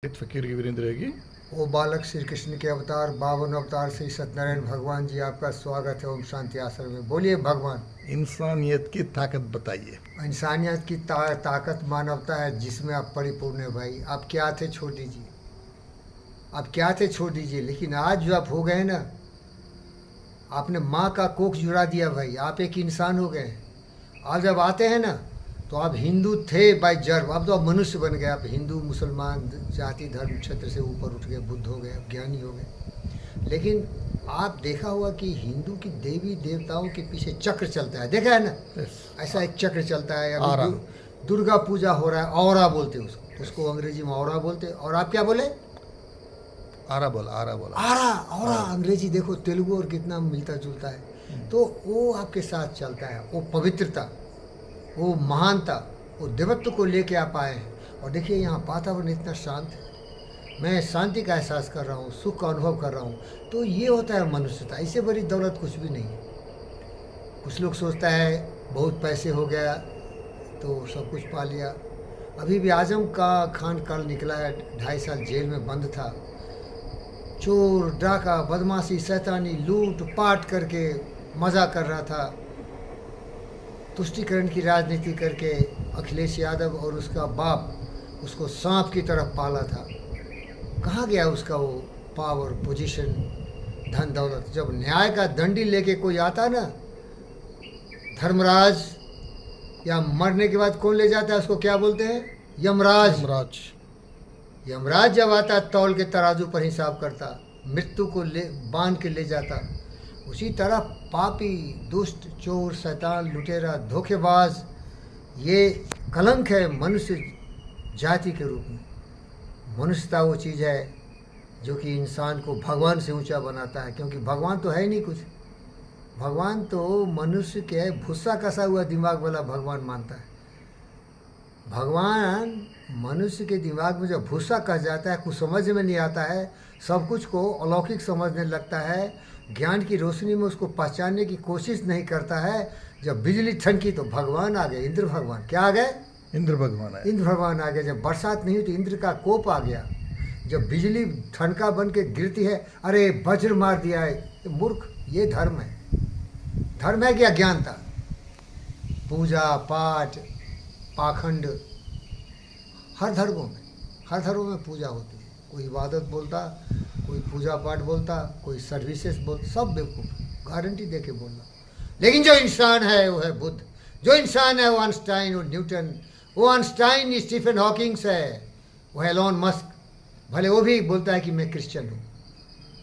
फकीर की वीरेंद्र रहेगी। वो बालक श्री कृष्ण के अवतार 52 अवतार श्री सत्यनारायण भगवान जी, आपका स्वागत है ओम शांति आश्रम में। बोलिए भगवान। इंसानियत की ताकत बताइए। इंसानियत की ताकत मानवता है जिसमें आप परिपूर्ण है भाई। आप क्या थे छोड़ दीजिए, आप क्या थे छोड़ दीजिए, लेकिन आज जो आप हो गए ना, आपने माँ का कोख जुड़ा दिया भाई, आप एक इंसान हो गए। आज जब आते हैं ना तो आप हिंदू थे बाय जन्म, अब तो आप मनुष्य बन गए। आप हिंदू मुसलमान जाति धर्म क्षेत्र से ऊपर उठ गए, बुद्ध हो गए, ज्ञानी हो गए। लेकिन आप देखा होगा कि हिंदू की देवी देवताओं के पीछे चक्र चलता है, देखा है ना? ऐसा एक चक्र चलता है। अभी दुर्गा पूजा हो रहा है, औरा बोलते हैं उसको अंग्रेजी में औरा बोलते हैं। और आप क्या बोले? आरा बोला, आरा बोला, आरा, औरा। अंग्रेजी देखो तेलुगु और कितना मिलता जुलता है। तो वो आपके साथ चलता है, वो पवित्रता, वो महानता, वो देवत्व को लेके आप आए हैं। और देखिए यहाँ वातावरण इतना शांत है, मैं शांति का एहसास कर रहा हूँ, सुख का अनुभव कर रहा हूँ। तो ये होता है मनुष्यता। इससे बड़ी दौलत कुछ भी नहीं है। कुछ लोग सोचता है बहुत पैसे हो गया तो सब कुछ पा लिया। अभी भी आजम का खान कल निकला है, 2.5 साल जेल में बंद था। चोर डाका बदमाशी शैतानी लूट पाट करके मज़ा कर रहा था। तुष्टिकरण की राजनीति करके अखिलेश यादव और उसका बाप उसको सांप की तरफ पाला था। कहाँ गया उसका वो पावर, पोजीशन, धन दौलत? जब न्याय का दंडी लेके कोई आता ना, धर्मराज, या मरने के बाद कौन ले जाता है उसको, क्या बोलते हैं? यमराज। यमराज, यमराज जब आता तौल के तराजू पर हिसाब करता, मृत्यु को ले बांध के ले जाता। उसी तरह पापी, दुष्ट, चोर, शैतान, लुटेरा, धोखेबाज, ये कलंक है मनुष्य जाति के रूप में। मनुष्यता वो चीज़ है जो कि इंसान को भगवान से ऊंचा बनाता है, क्योंकि भगवान तो है ही नहीं कुछ। भगवान तो मनुष्य के भूसा कसा हुआ दिमाग वाला भगवान मानता है। भगवान मनुष्य के दिमाग में जब भूसा कस जाता है, कुछ समझ में नहीं आता है, सब कुछ को अलौकिक समझने लगता है, ज्ञान की रोशनी में उसको पहचानने की कोशिश नहीं करता है। जब बिजली ठनकी तो भगवान आ गए, इंद्र भगवान। क्या आ गए? इंद्र भगवान है। इंद्र भगवान आ गए। जब बरसात नहीं हुई तो इंद्र का कोप आ गया। जब बिजली ठनका बन के गिरती है, अरे वज्र मार दिया है। ये मूर्ख, ये धर्म है। धर्म है कि अज्ञानता? पूजा पाठ पाखंड हर धर्मों में पूजा होती है। कोई इबादत बोलता, कोई पूजा पाठ बोलता, कोई सर्विसेज बोलता, सब बेवकूफ़, गारंटी दे के बोलना। लेकिन जो इंसान है वो है बुद्ध, जो इंसान है वो आइंस्टाइन और न्यूटन, वो आइंस्टाइन स्टीफन हॉकिंग्स है, वो एलोन मस्क। भले वो भी बोलता है कि मैं क्रिश्चियन हूँ,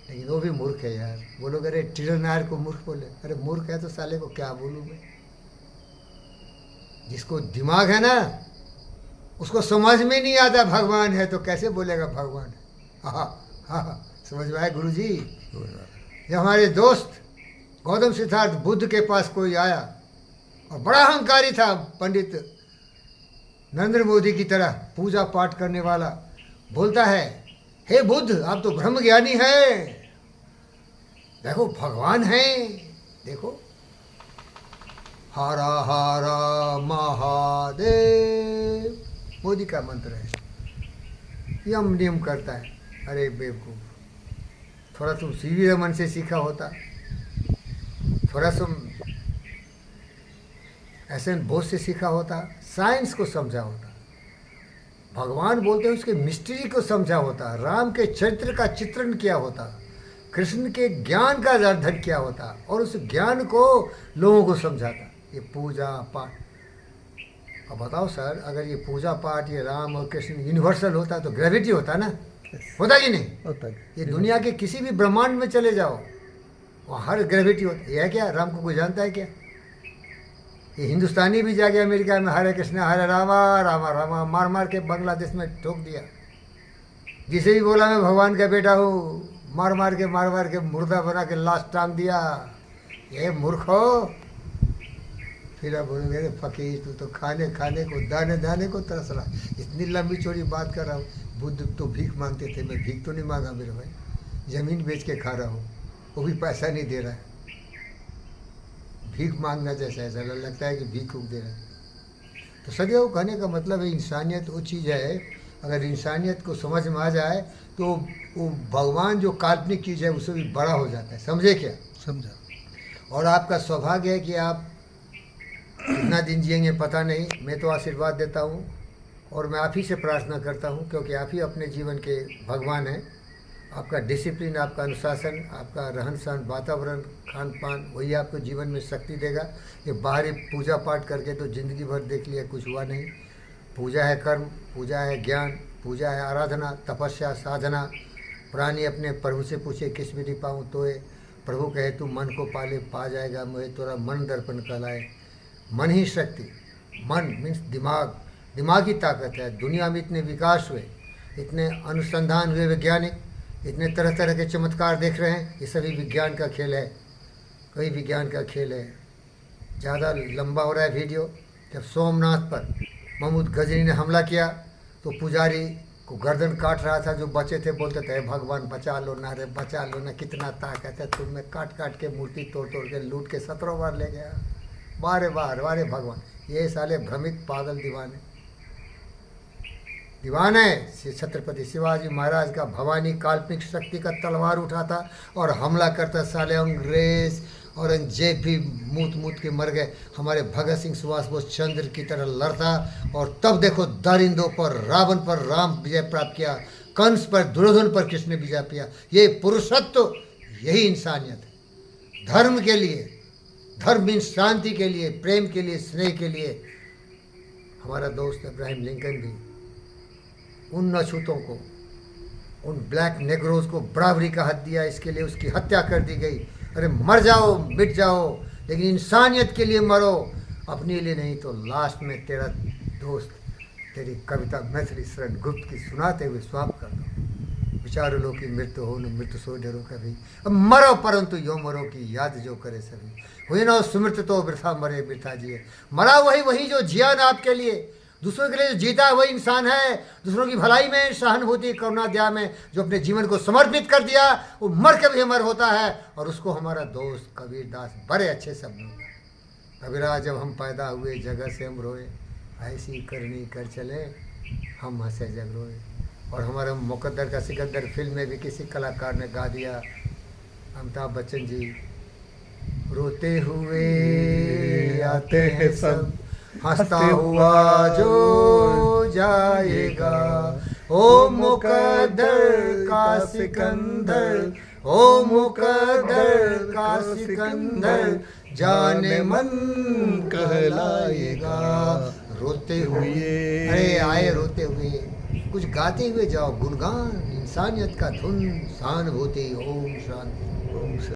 लेकिन वो भी मूर्ख है यार। वो लोग अरे टिरनायर को मूर्ख बोले, अरे मूर्ख है तो साले को क्या बोलूँ मैं? जिसको दिमाग है ना उसको समझ में नहीं आता भगवान है तो कैसे बोलेगा भगवान है। हाँ, समझ में आया गुरु जी? जब हमारे दोस्त गौतम सिद्धार्थ बुद्ध के पास कोई आया और बड़ा अहंकारी था, पंडित नरेंद्र मोदी की तरह पूजा पाठ करने वाला, बोलता है हे बुद्ध आप तो ब्रह्म ज्ञानी है, देखो भगवान है, देखो हरा हरा महादेव मोदी का मंत्र है। यम नियम करता है। अरे बेवकूफ, थोड़ा तुम सीवी रमन से सीखा होता, थोड़ा तुम एसएन बोस से सीखा होता, साइंस को समझा होता, भगवान बोलते हैं उसके मिस्ट्री को समझा होता, राम के चरित्र का चित्रण किया होता, कृष्ण के ज्ञान का अध्ययन किया होता और उस ज्ञान को लोगों को समझाता। ये पूजा पाठ, अब बताओ सर, अगर ये पूजा पाठ ये राम और कृष्ण यूनिवर्सल होता तो ग्रेविटी होता ना, होता कि नहीं होता। ये दुनिया के किसी भी ब्रह्मांड में चले जाओ वहाँ हर ग्रेविटी होता। ये है क्या? राम को कोई जानता है क्या? ये हिंदुस्तानी भी जाके अमेरिका में हरे कृष्णा हरे रामा रामा रामा मार मार के बांग्लादेश में ठोक दिया। जिसे भी बोला मैं भगवान का बेटा हूँ, मार मार के मुर्दा बना के लाश टांग दिया। ये मूर्ख हो। फिर अब बोलेंगे फकीर तू तो खाने खाने को दाने दाने को तरस रहा। इतनी लंबी चौड़ी बात कर रहा हूँ। बुद्ध तो भीख मांगते थे, मैं भीख तो नहीं मांगा मेरे भाई, ज़मीन बेच के खा रहा हूँ, वो भी पैसा नहीं दे रहा है। भीख मांगना जैसा ऐसा लगता है कि भीख उग दे रहा है। तो सदैव कहने का मतलब है इंसानियत वो चीज़ है अगर इंसानियत को समझ में आ जाए तो वो भगवान जो काल्पनिक चीज़ है उससे भी बड़ा हो जाता है। समझे क्या? समझा। और आपका सौभाग्य है कि आप कितना दिन जिएंगे पता नहीं। मैं तो आशीर्वाद देता हूँ और मैं आप ही से प्रार्थना करता हूँ, क्योंकि आप ही अपने जीवन के भगवान हैं। आपका डिसिप्लिन, आपका अनुशासन, आपका रहन सहन, वातावरण, खान पान, वही आपको जीवन में शक्ति देगा। ये बाहरी पूजा पाठ करके तो ज़िंदगी भर देख लिया, कुछ हुआ नहीं। पूजा है कर्म, पूजा है ज्ञान, पूजा है आराधना, तपस्या, साधना। प्राणी अपने प्रभु से पूछे किस विधि पाऊँ तो ये प्रभु कहे तू मन को पाले पा जाएगा, मुझे तोरा मन दर्पण कहलाए। मन ही शक्ति, मन मीन्स दिमाग, दिमागी ताकत है। दुनिया में इतने विकास हुए, इतने अनुसंधान हुए वैज्ञानिक, इतने तरह तरह के चमत्कार देख रहे हैं, ये सभी विज्ञान का खेल है, कई विज्ञान का खेल है। ज़्यादा लंबा हो रहा है वीडियो। जब सोमनाथ पर महमूद गजनी ने हमला किया तो पुजारी को गर्दन काट रहा था, जो बचे थे बोलते थे भगवान बचा लो ना रे, बचा लो ना, कितना ताकत है तुम में, काट काट के मूर्ति तोड़ तोड़ के लूट के 17 बार ले गया। बारे बार वारे भगवान, ये साले भ्रमित पागल दीवाने श्री छत्रपति शिवाजी महाराज का भवानी काल्पनिक शक्ति का तलवार उठाता और हमला करता। साले अंग्रेज औरंगजेब भी मूत मूत के मर गए। हमारे भगत सिंह, सुभाष बोस चंद्र की तरह लड़ता। और तब देखो दरिंदों पर, रावण पर राम विजय प्राप्त किया, कंस पर, दुर्योधन पर कृष्ण ने विजय किया। ये पुरुषत्व, यही इंसानियत है। धर्म के लिए, धर्म मीन्स शांति के लिए, प्रेम के लिए, स्नेह के लिए। हमारा दोस्त अब्राहम लिंकन भी उन अछूतों को, उन ब्लैक नेग्रोज को बराबरी का हक दिया, इसके लिए उसकी हत्या कर दी गई। अरे मर जाओ, मिट जाओ, लेकिन इंसानियत के लिए मरो, अपने लिए नहीं। तो लास्ट में तेरा दोस्त तेरी कविता मैथिली शरण गुप्त की सुनाते हुए स्वाप कर दो। विचारो लो कि मृत्यु हो न मृत्यु सो डरो कभी, अब मरो परंतु यो मरो की याद जो करे सभी। हुई ना सुमृत तो वृथा मरे वृथा जिए। मरा वही जो जिया ना आपके लिए। दूसरों के लिए जो जीता वही इंसान है। दूसरों की भलाई में, सहानुभूति, करुणा, दया में जो अपने जीवन को समर्पित कर दिया, वो मर के भी अमर होता है। और उसको हमारा दोस्त कबीर दास बड़े अच्छे शब्दों में, कबीरा जब हम पैदा हुए जगह से हम रोए, ऐसी करनी कर चले हम हंसे जग रोए। और हमारा मुकद्दर का सिकंदर फिल्म में भी किसी कलाकार ने गा दिया, अमिताभ बच्चन जी, रोते हुए आते हैं सब, हंसता हुआ जो जाएगा। ओ मुकद्दर का सिकंदर, ओ मुकद्दर का सिकंदर, जाने मन कहलाएगा। रोते हुए, अरे आए रोते हुए, कुछ गाते हुए जाओ, गुणगान, इंसानियत का धुन, सहानुभूति। ओम शांति।